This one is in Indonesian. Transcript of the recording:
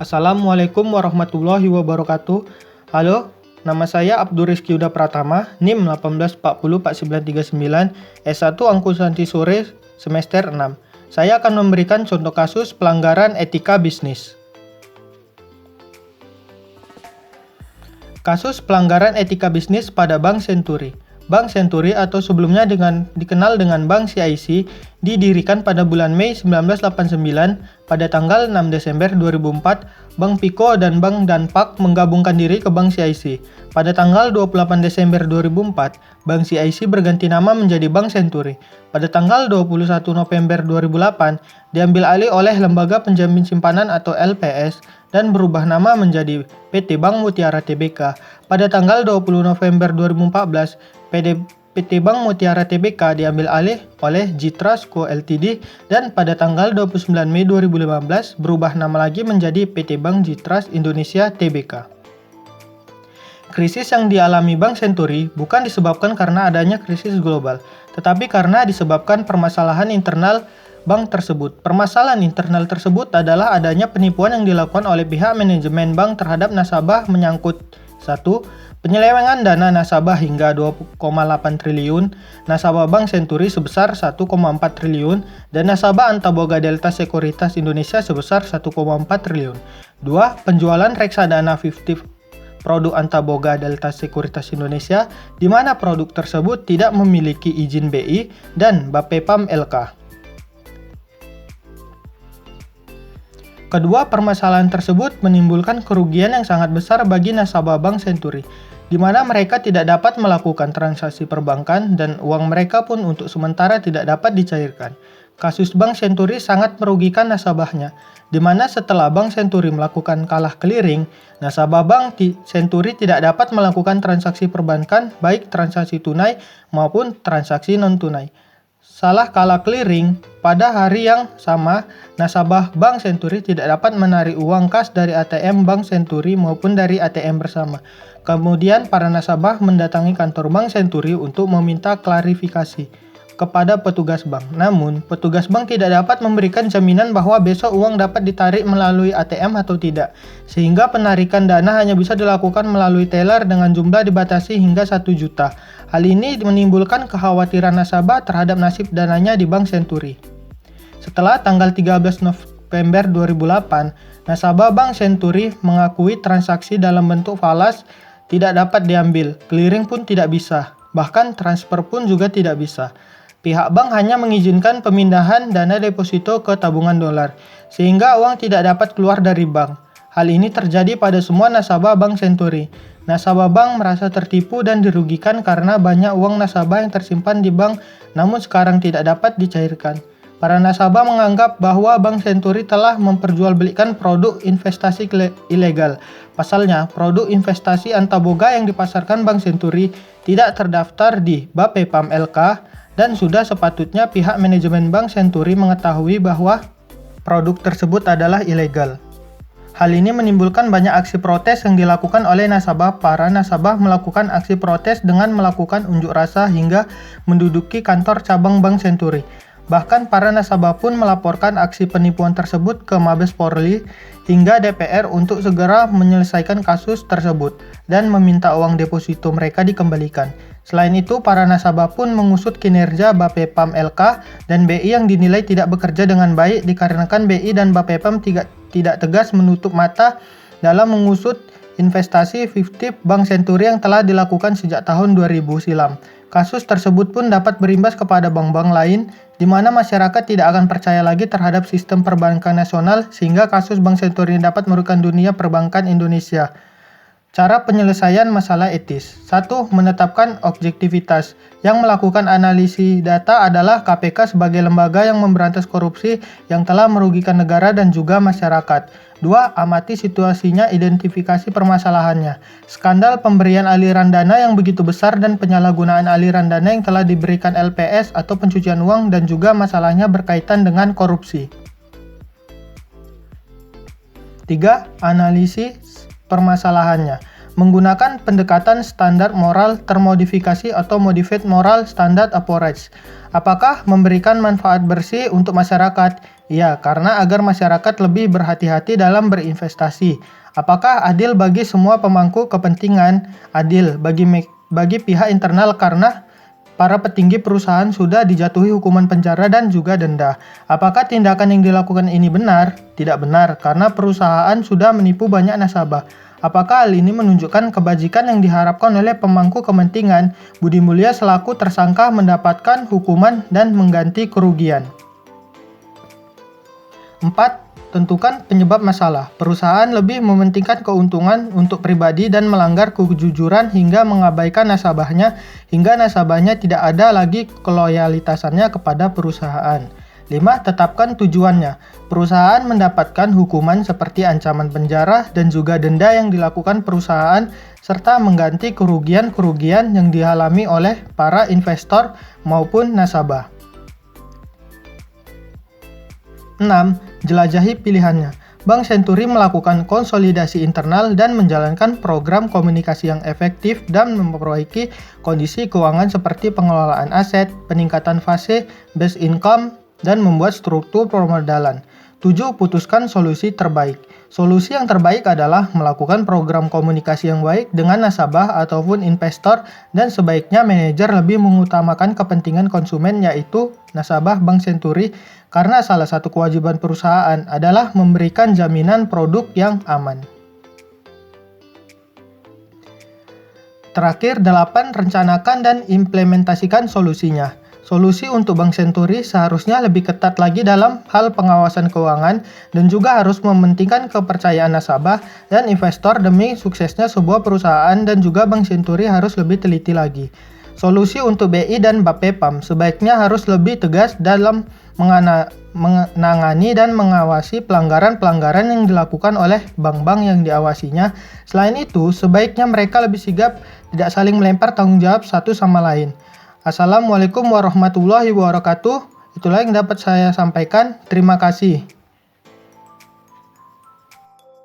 Assalamualaikum warahmatullahi wabarakatuh. Halo, nama saya Abdur Rizky Uda Pratama, NIM 1840439, S1 Akuntansi Sore semester 6. Saya akan memberikan contoh kasus pelanggaran etika bisnis. Kasus pelanggaran etika bisnis pada Bank Senturi. Bank Senturi atau sebelumnya dikenal dengan Bank CIC didirikan pada bulan Mei 1989. Pada tanggal 6 Desember 2004, Bank Piko dan Bank Danpak menggabungkan diri ke Bank CIC. Pada tanggal 28 Desember 2004, Bank CIC berganti nama menjadi Bank Senturi. Pada tanggal 21 November 2008, diambil alih oleh Lembaga Penjamin Simpanan atau LPS dan berubah nama menjadi PT Bank Mutiara Tbk. Pada tanggal 20 November 2014, PT Bank Mutiara Tbk diambil alih oleh Jitras Co Ltd dan pada tanggal 29 Mei 2015 berubah nama lagi menjadi PT Bank Jitras Indonesia Tbk. Krisis yang dialami Bank Senturi bukan disebabkan karena adanya krisis global, tetapi karena disebabkan permasalahan internal bank tersebut. Permasalahan internal tersebut adalah adanya penipuan yang dilakukan oleh pihak manajemen bank terhadap nasabah menyangkut 1. Penyelewengan dana nasabah hingga 2,8 triliun, nasabah Bank Senturi sebesar 1,4 triliun, dan nasabah Antaboga Delta Sekuritas Indonesia sebesar 1,4 triliun. 2. Penjualan reksadana 50 produk Antaboga Delta Sekuritas Indonesia, di mana produk tersebut tidak memiliki izin BI dan Bapepam LK. Kedua permasalahan tersebut menimbulkan kerugian yang sangat besar bagi nasabah Bank Senturi, di mana mereka tidak dapat melakukan transaksi perbankan dan uang mereka pun untuk sementara tidak dapat dicairkan. Kasus Bank Senturi sangat merugikan nasabahnya, di mana setelah Bank Senturi melakukan kalah clearing, nasabah Bank Senturi tidak dapat melakukan transaksi perbankan baik transaksi tunai maupun transaksi non-tunai. Salah kalah clearing, pada hari yang sama, nasabah Bank Senturi tidak dapat menarik uang kas dari ATM Bank Senturi maupun dari ATM bersama. Kemudian para nasabah mendatangi kantor Bank Senturi untuk meminta klarifikasi kepada petugas bank. Namun, petugas bank tidak dapat memberikan jaminan bahwa besok uang dapat ditarik melalui ATM atau tidak, sehingga penarikan dana hanya bisa dilakukan melalui teller dengan jumlah dibatasi hingga 1 juta. Hal ini menimbulkan kekhawatiran nasabah terhadap nasib dananya di Bank Senturi. Setelah tanggal 13 November 2008, nasabah Bank Senturi mengakui transaksi dalam bentuk falas tidak dapat diambil, clearing pun tidak bisa, bahkan transfer pun juga tidak bisa. Pihak bank hanya mengizinkan pemindahan dana deposito ke tabungan dolar, sehingga uang tidak dapat keluar dari bank. Hal ini terjadi pada semua nasabah Bank Senturi. Nasabah bank merasa tertipu dan dirugikan karena banyak uang nasabah yang tersimpan di bank namun sekarang tidak dapat dicairkan. Para nasabah menganggap bahwa Bank Senturi telah memperjualbelikan produk investasi ilegal. Pasalnya, produk investasi Antaboga yang dipasarkan Bank Senturi tidak terdaftar di Bapepam LK dan sudah sepatutnya pihak manajemen Bank Senturi mengetahui bahwa produk tersebut adalah ilegal. Hal ini menimbulkan banyak aksi protes yang dilakukan oleh nasabah. Para nasabah melakukan aksi protes dengan melakukan unjuk rasa hingga menduduki kantor cabang Bank Senturi. Bahkan para nasabah pun melaporkan aksi penipuan tersebut ke Mabes Polri hingga DPR untuk segera menyelesaikan kasus tersebut dan meminta uang deposito mereka dikembalikan. Selain itu, para nasabah pun mengusut kinerja Bapepam LK dan BI yang dinilai tidak bekerja dengan baik dikarenakan BI dan Bapepam tidak tegas menutup mata dalam mengusut investasi 50 Bank Senturi yang telah dilakukan sejak tahun 2000 silam. Kasus tersebut pun dapat berimbas kepada bank-bank lain, di mana masyarakat tidak akan percaya lagi terhadap sistem perbankan nasional, sehingga kasus Bank Senturi dapat merugikan dunia perbankan Indonesia. Cara penyelesaian masalah etis. 1. Menetapkan objektivitas. Yang melakukan analisis data adalah KPK sebagai lembaga yang memberantas korupsi yang telah merugikan negara dan juga masyarakat. 2. Amati situasinya, identifikasi permasalahannya. Skandal pemberian aliran dana yang begitu besar dan penyalahgunaan aliran dana yang telah diberikan LPS atau pencucian uang dan juga masalahnya berkaitan dengan korupsi. 3. Analisis permasalahannya. menggunakan pendekatan standar moral termodifikasi atau modified moral standard approach. Apakah memberikan manfaat bersih untuk masyarakat? Iya, karena agar masyarakat lebih berhati-hati dalam berinvestasi. Apakah adil bagi semua pemangku kepentingan? Adil bagi pihak internal karena para petinggi perusahaan sudah dijatuhi hukuman penjara dan juga denda. Apakah tindakan yang dilakukan ini benar? Tidak benar, karena perusahaan sudah menipu banyak nasabah. Apakah hal ini menunjukkan kebajikan yang diharapkan oleh pemangku kepentingan? Budi Mulya selaku tersangka mendapatkan hukuman dan mengganti kerugian. 4. Tentukan penyebab masalah. Perusahaan lebih mementingkan keuntungan untuk pribadi dan melanggar kejujuran hingga mengabaikan nasabahnya hingga nasabahnya tidak ada lagi keloyalitasannya kepada perusahaan. 5. Tetapkan tujuannya. Perusahaan mendapatkan hukuman seperti ancaman penjara dan juga denda yang dilakukan perusahaan serta mengganti kerugian-kerugian yang dialami oleh para investor maupun nasabah. 6. Jelajahi pilihannya. Bank Senturi melakukan konsolidasi internal dan menjalankan program komunikasi yang efektif dan memperbaiki kondisi keuangan seperti pengelolaan aset, peningkatan fase, base income, dan membuat struktur permodalan. 7. Putuskan solusi terbaik. Solusi yang terbaik adalah melakukan program komunikasi yang baik dengan nasabah ataupun investor dan sebaiknya manajer lebih mengutamakan kepentingan konsumen yaitu nasabah Bank Senturi karena salah satu kewajiban perusahaan adalah memberikan jaminan produk yang aman. Terakhir, 8. Rencanakan dan implementasikan solusinya. Solusi untuk Bank Senturi seharusnya lebih ketat lagi dalam hal pengawasan keuangan dan juga harus mementingkan kepercayaan nasabah dan investor demi suksesnya sebuah perusahaan dan juga Bank Senturi harus lebih teliti lagi. Solusi untuk BI dan Bapepam sebaiknya harus lebih tegas dalam menangani dan mengawasi pelanggaran-pelanggaran yang dilakukan oleh bank-bank yang diawasinya. Selain itu, sebaiknya mereka lebih sigap tidak saling melempar tanggung jawab satu sama lain. Assalamualaikum warahmatullahi wabarakatuh. Itulah yang dapat saya sampaikan. Terima kasih.